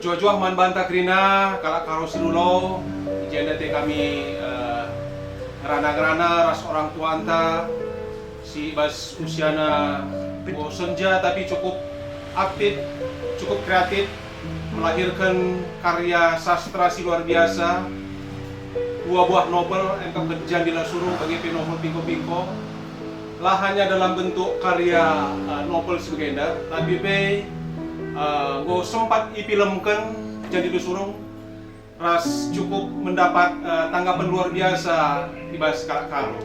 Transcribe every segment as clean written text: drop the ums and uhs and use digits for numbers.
Jua-jua man banta krina kalak karo silulo ijenda te kami ngerana-ngerana ras orang tua anta si bas usiana senja tapi cukup aktif, cukup kreatif, melahirkan karya sastra si luar biasa, dua buah novel yang kebetulan dilasuru bagi novel Pingko-Pingko lah hanya dalam bentuk karya novel sebagainya, tapi go sempat difilmkan jadi disurung ras cukup mendapat tanggapan luar biasa di bahas kalo.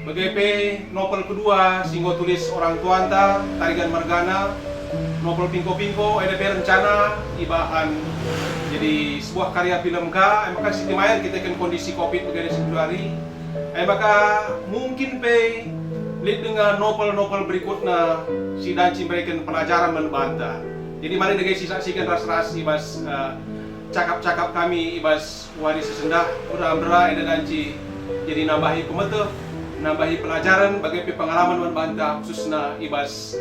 Bagi novel kedua singgo tulis orang tua anta Tarigan Margana, novel Pingko-Pingko ada rencana ibahan jadi sebuah karya film maka Siti Mayer kita kan kondisi Covid begini Februari maka mungkin lihat dengan novel-novel berikutnya si Danci memberikan pelajaran membanta. Jadi mari dengan saksikan ras-ras ibas cakap-cakap kami ibas wari sesendah mudah-mudahan ada Danci jadi nambahi pemeteh, nambahi pelajaran bagi pengalaman membanta khususnya ibas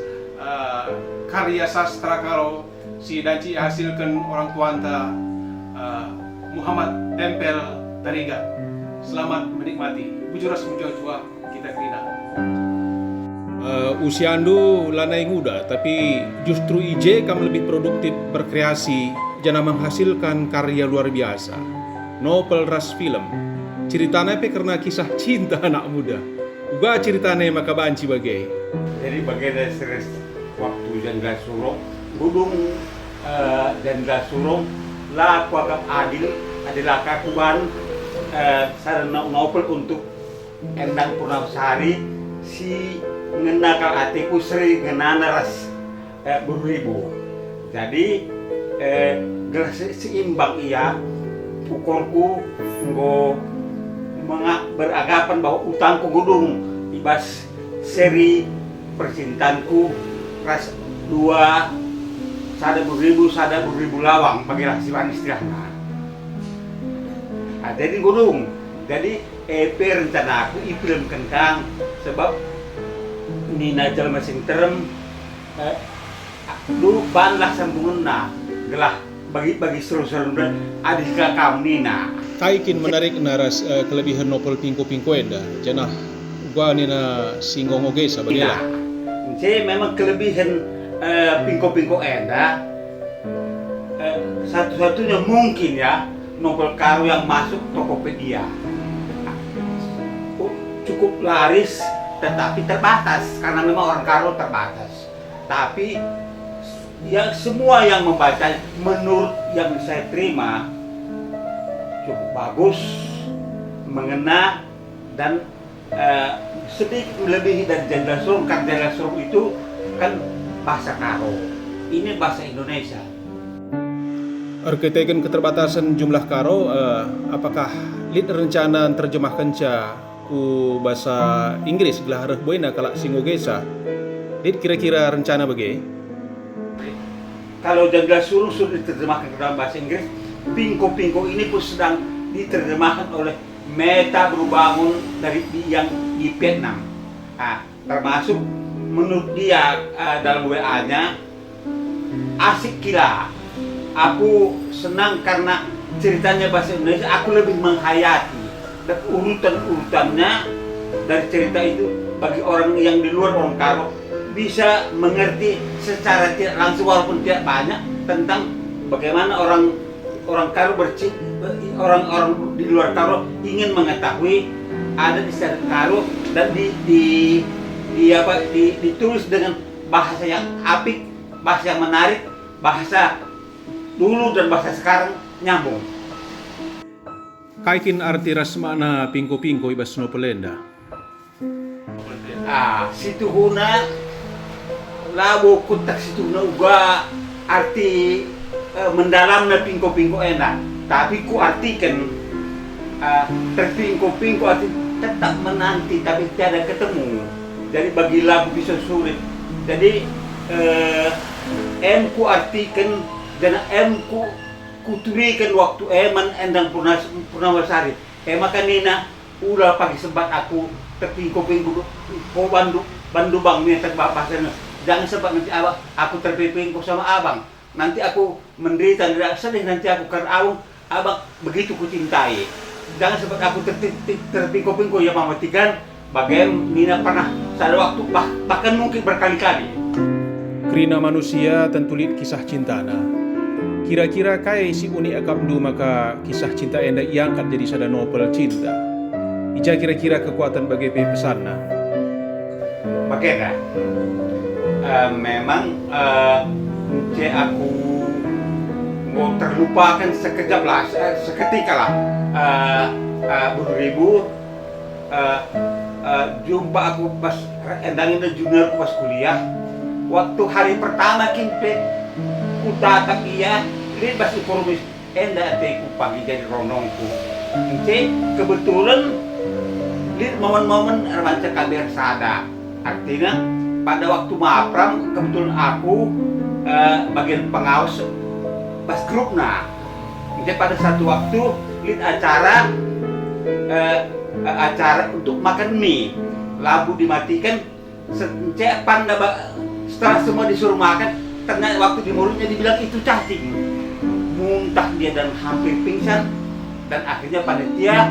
karya sastra kalau si Danci hasilkan orang tua anta Muhammad Tempel Tarigan. Selamat menikmati. Bujuras mujua kita kena. Usiandu lanai muda, tapi justru IJ kamu lebih produktif berkreasi, jangan menghasilkan karya luar biasa. Novel ras film, ceritanya karena kisah cinta anak muda. Uga ceritanya maka banci bagai. Jadi bagai dari waktu janda surong, gudung janda surong, lah aku agak adil adalah kakuan sarana novel untuk Endang Purnawasari si ngenakal atiku seri ngenana ras beribu. Jadi gelas seimbang iya ukurku nggo beragapan bahwa utangku gudung ibas seri percintaanku ras dua sada beribu lawang bagi rasiwan istilahnya. Jadi gudung, jadi rencana aku ifilm kentang sebab Nina jalma sing terem lu banlah sambungan na gelah bagi seru-seru dan adik kakak Nina Kaikin menarik naras kelebihan novel Pingko-Pingko enda janah gua nina singgongo gesa bagela. Jadi memang kelebihan Pingko-Pingko enda satu-satunya mungkin ya novel karo yang masuk Tokopedia cukup laris tetapi terbatas karena memang orang karo terbatas. Tapi ya semua yang membaca menurut yang saya terima cukup bagus, mengena dan sedikit melebihi dari Jendela Surung. Karena Jendela Surung itu kan bahasa karo, ini bahasa Indonesia. Arkiteken keterbatasan jumlah karo, apakah lid rencana terjemahkan ku bahasa Inggris gelah boina kalak singogesa dit kira-kira rencana bagi kalau Jendela Surung sudah diterjemahkan ke dalam bahasa Inggris, Pingko-Pingko ini pun sedang diterjemahkan oleh Meta Berbangun dari yang di Vietnam. Termasuk menurut dia dalam WA-nya asik gila. Aku senang karena ceritanya bahasa Indonesia, aku lebih menghayati dan urutan-urutannya dari cerita itu bagi orang yang di luar orang karo bisa mengerti secara tidak langsung walaupun tidak banyak tentang bagaimana orang karo orang di luar karo ingin mengetahui adat istiadat karo dan ditulis dengan bahasa yang apik, bahasa yang menarik, bahasa dulu dan bahasa sekarang nyambung. Kaikin arti ras makna Pingko-Pingko ibas nopelenda. Situ huna labo kutak situ huna uga arti mendalamnya Pingko-Pingko enak. Tapi ku artikan terpingko-pingko arti tetap menanti tapi tiada ketemu. Jadi bagi lagu bisa sulit. Jadi ku artikan dan ku kutulikan waktu eman Endang Purnawasari. Maka Nina udah pagi sempat aku terpingko-pingko bandu bang ini terbahasanya. Jangan sempat nanti abang aku terpingko sama abang. nanti aku menderita, tidak sedih nanti aku karena abang begitu kucintai. Jangan seperti aku terpingko-pingko ya mematikan. Bagaimana Nina pernah pada waktu bahkan mungkin berkali-kali. Krina manusia tentu lit kisah cintana. Kira-kira kai si uni akamdu maka kisah cinta enda iangkat jadi sada novel cinta. Ija kira-kira kekuatan bagi pesanna. Bagaimana? Memang aku mau terlupakan sekejap lah, seketika lah. Ribu jumpa aku pas endangin junior pas kuliah. Waktu hari pertama kimpe ku tatap dia, lihat pas ekonomis enda teku pagi jadi ronongku. Kebetulan lihat momen-momen remaja kabar sada. Artinya pada waktu mapram kebetulan aku bagian pengawas pas grupna. Jadi pada satu waktu lihat acara untuk makan mie, lampu dimatikan, setelah semua disuruh makan, ternyata waktu di mulutnya dibilang itu cacing, muntah dia dan hampir pingsan, dan akhirnya panitia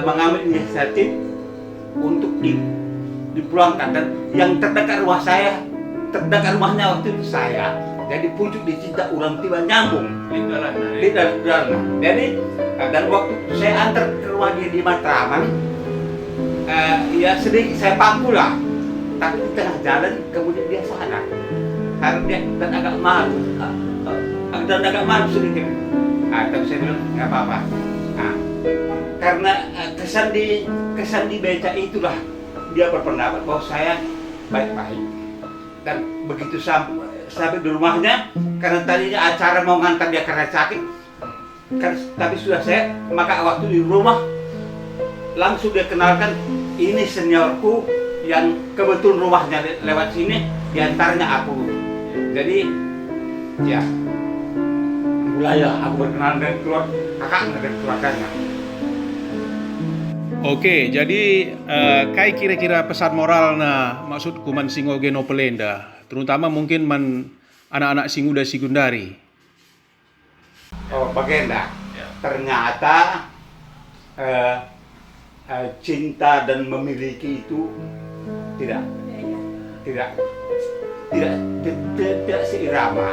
mengambil inisiatif untuk dipulangkan, dan yang terdekat rumahnya waktu itu saya. Jadi pucuk dicinta ulang tiba nyambung di dalam. Jadi dan waktu saya antar ke rumah dia di Matraman, ya sedikit saya pangku lah. Tapi di tengah jalan kemudian dia sadar, karena dia dan agak malu sedikit. Tapi saya bilang nggak apa-apa. Karena kesan di beca itulah dia berpendapat bahwa saya baik-baik. Dan begitu sampai di rumahnya, karena tadinya acara mau ngantar dia karena sakit, tapi sudah saya, maka waktu di rumah langsung dia kenalkan, ini seniorku yang kebetulan rumahnya lewat sini, diantaranya aku. Jadi ya mulailah aku berkenalan dengan kakaknya dan keluarganya. Oke, jadi kai kira-kira pesan moral na maksud kuman singo geno pelenda, terutama mungkin anak-anak singu dan Sigundari. Oh, bagaimana? Ternyata cinta dan memiliki itu tidak seirama.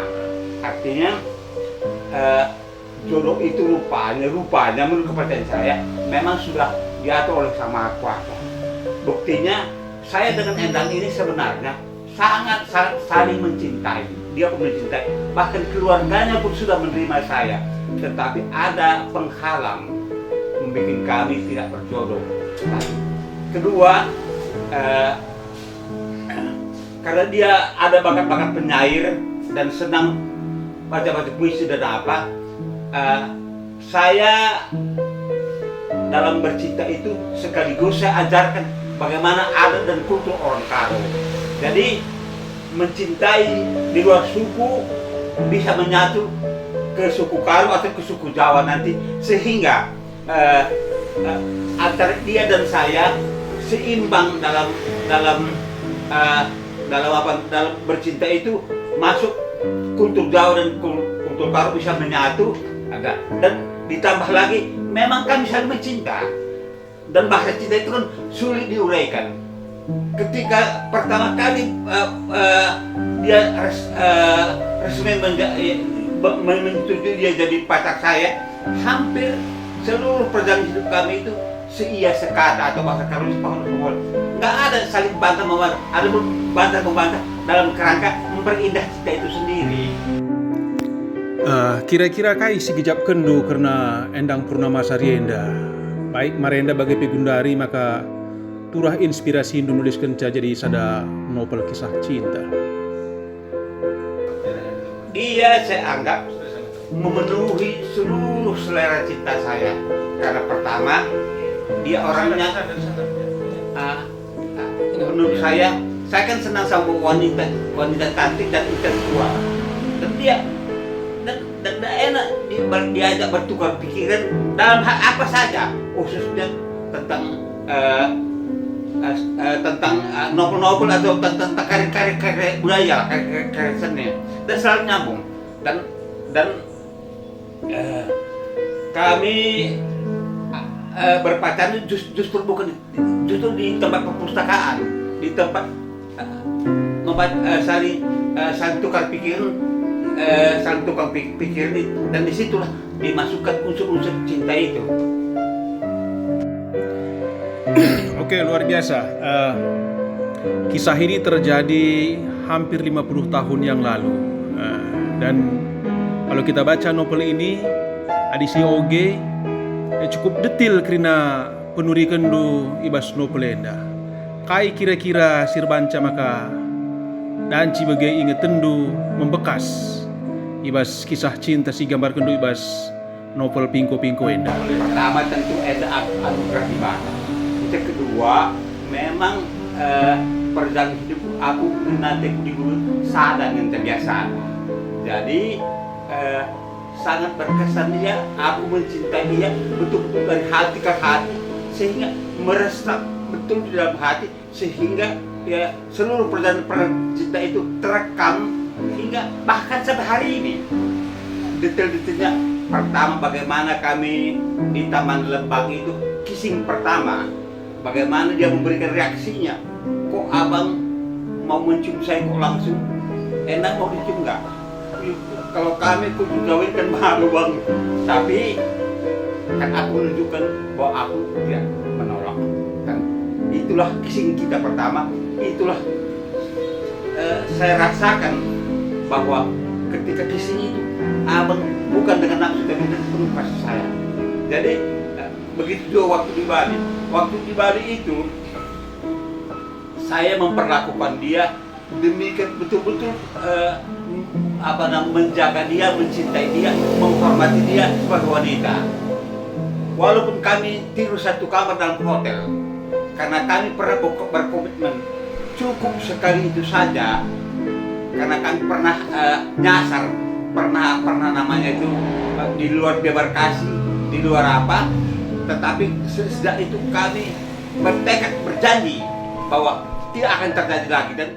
Artinya jodoh itu rupanya menurut kepercayaan saya memang sudah diatur oleh Sama Kuasa. Buktinya saya dengan Endang ini sebenarnya sangat saling mencintai. Dia pun mencintai, bahkan keluarganya pun sudah menerima saya. Tetapi ada penghalang membuat kami tidak berjodoh. Kedua, karena dia ada bakat-bakat penyair dan senang baca-baca puisi dan apa, saya dalam bercinta itu sekaligus saya ajarkan bagaimana adat dan kultur orang Karo. Jadi mencintai di luar suku bisa menyatu ke suku Karo atau ke suku Jawa nanti, sehingga antara dia dan saya seimbang dalam bercinta itu, masuk kultur Jawa dan kultur Karo bisa menyatu, dan ditambah lagi memang kami saling mencinta, dan bahasa cinta itu kan sulit diuraikan. Ketika pertama kali dia resmi menyetujui dia jadi pacar saya, hampir seluruh perjalanan hidup kami itu seia sekata atau bahasa Karo sepohon-pohon. Nggak ada saling bantah-membantah, ada pun bantah-membantah dalam kerangka memperindah cinta itu sendiri. Kira-kira kai sigejap kendu karena Endang Purnama Sarienda, baik Marenda bagi Pegundari, maka turah inspirasi menuliskan jadi sada novel kisah cinta. Dia saya anggap memenuhi seluruh selera cinta saya. Karena pertama, dia orangnya menurut saya kan senang sama wanita cantik dan intelektual. Dan dia dan enak diajak bertukar pikiran dalam hal apa saja, khususnya tentang tentang novel-novel atau tentang karya budaya, karya seni, dan selalu nyambung. Dan kami berpacaran justru bukan justru di tempat perpustakaan, di tempat saling tukar pikiran, dan disitulah dimasukkan unsur-unsur cinta itu. Oke, luar biasa. Kisah ini terjadi hampir 50 tahun yang lalu. Dan kalau kita baca novel ini, adisi oge cukup detail karena penurikan do ibas novel enda. Kai kira-kira sirbanca maka danci bagai inget tendu membekas ibas kisah cinta si gambarkan do ibas novel Pingko-Pingko enda. Pertama tentu ada anugerah di mana. Yang kedua, memang perjalanan hidup aku nanti di dulu sadar yang terbiasa. Jadi sangat berkesan dia, aku mencintai dia betul-betul dari hati ke hati, sehingga meresap betul di dalam hati, sehingga ya seluruh perjalanan cinta itu terekam hingga bahkan sampai hari ini. Detail-detailnya, pertama bagaimana kami di Taman Lembang itu kissing pertama. Bagaimana dia memberikan reaksinya? Kok abang mau mencium saya kok langsung? Enak mau dicium nggak? Kalau kami kok dikawin kan malu bang. Tapi kan aku menunjukkan bahwa aku tidak menolak. Dan itulah kissing kita pertama. Itulah saya rasakan bahwa ketika kissing itu abang bukan dengan nafsu tapi dengan penuh kasih sayang. Jadi begitu juga waktu di Bali. Waktu di Bali itu saya memperlakukan dia demikian betul-betul menjaga dia, mencintai dia, menghormati dia sebagai wanita. Walaupun kami tidur satu kamar dalam hotel, karena kami pernah berkomitmen cukup sekali itu saja, karena kami pernah nyasar, pernah namanya itu di luar debarkasi, di luar apa. Tetapi sejak itu kami bertekad berjanji bahwa tidak akan terjadi lagi, dan